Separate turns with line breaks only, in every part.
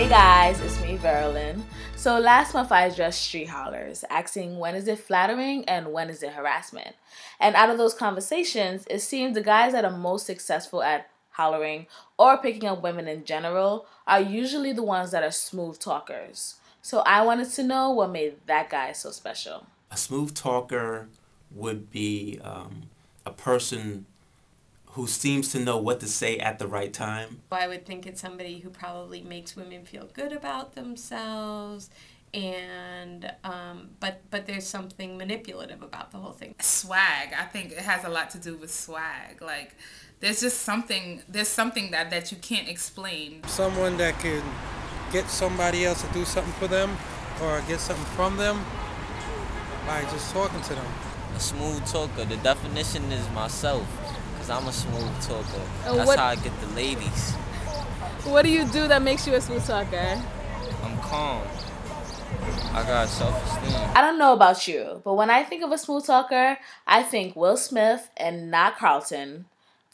Hey guys, it's me, Veralyn. So last month I addressed street hollers, asking when is it flattering and when is it harassment. And out of those conversations, it seems the guys that are most successful at hollering or picking up women in general are usually the ones that are smooth talkers. So I wanted to know what made that guy so special.
A smooth talker would be a person who seems to know what to say at the right time.
I would think it's somebody who probably makes women feel good about themselves, and but there's something manipulative about the whole thing.
Swag. I think it has a lot to do with swag. Like there's something that you can't explain.
Someone that can get somebody else to do something for them or get something from them by just talking to them.
A smooth talker. The definition is myself. I'm a smooth talker. That's how I get the ladies.
What do you do that makes you a smooth talker?
I'm calm. I got self-esteem.
I don't know about you, but when I think of a smooth talker, I think Will Smith and not Carlton,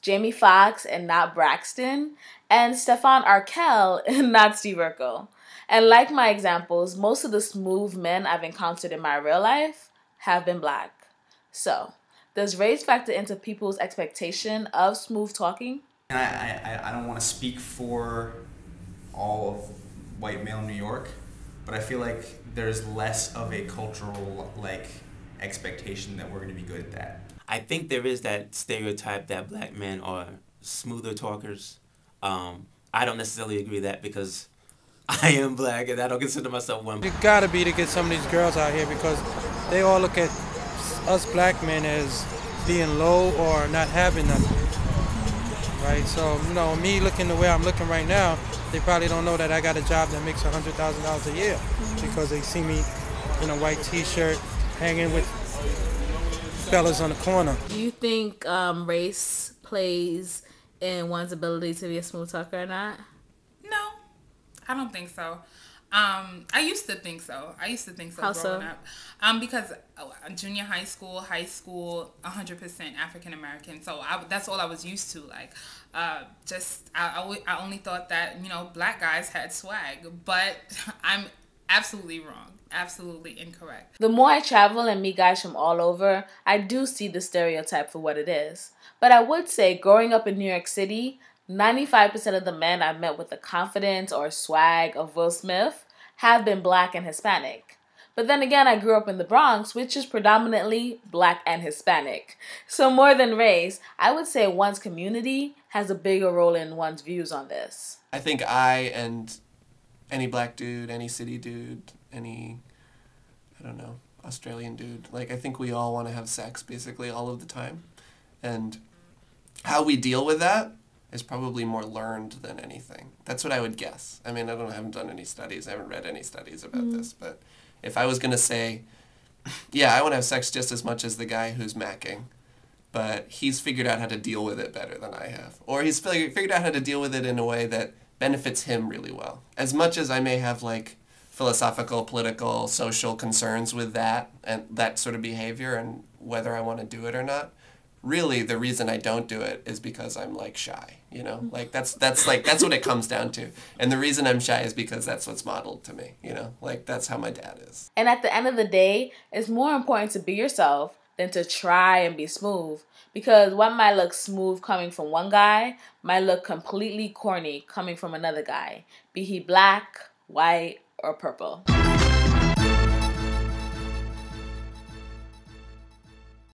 Jamie Foxx and not Braxton, and Stefan Arkell and not Steve Urkel. And like my examples, most of the smooth men I've encountered in my real life have been black. So, does race factor into people's expectation of smooth talking?
I don't want to speak for all of white male New York, but I feel like there's less of a cultural expectation that we're going to be good at that.
I think there is that stereotype that black men are smoother talkers. I don't necessarily agree with that because I am black and I don't consider myself one.
You gotta be to get some of these girls out here because they all look at us black men as being low or not having nothing, right? So, me looking the way I'm looking right now, they probably don't know that I got a job that makes $100,000 a year because they see me in a white t-shirt hanging with fellas on the corner.
Do you think race plays in one's ability to be a smooth talker or not?
No, I don't think so. I used to think so.
How
growing
so?
up. Because junior high school, 100% African American. So that's all I was used to. I only thought that black guys had swag, but I'm absolutely wrong. Absolutely incorrect.
The more I travel and meet guys from all over, I do see the stereotype for what it is. But I would say, growing up in New York City, 95% of the men I've met with the confidence or swag of Will Smith have been black and Hispanic. But then again, I grew up in the Bronx, which is predominantly black and Hispanic. So more than race, I would say one's community has a bigger role in one's views on this.
I think I and any black dude, any city dude, any, Australian dude, I think we all want to have sex basically all of the time. And how we deal with that is probably more learned than anything. That's what I would guess. I mean, I haven't done any studies. I haven't read any studies about this. But if I was going to say, yeah, I want to have sex just as much as the guy who's macking, but he's figured out how to deal with it better than I have. Or he's figured out how to deal with it in a way that benefits him really well. As much as I may have, philosophical, political, social concerns with that and that sort of behavior and whether I want to do it or not, really, the reason I don't do it is because I'm shy, that's what it comes down to. And the reason I'm shy is because that's what's modeled to me, that's how my dad is.
And at the end of the day, it's more important to be yourself than to try and be smooth. Because what might look smooth coming from one guy might look completely corny coming from another guy, be he black, white, or purple.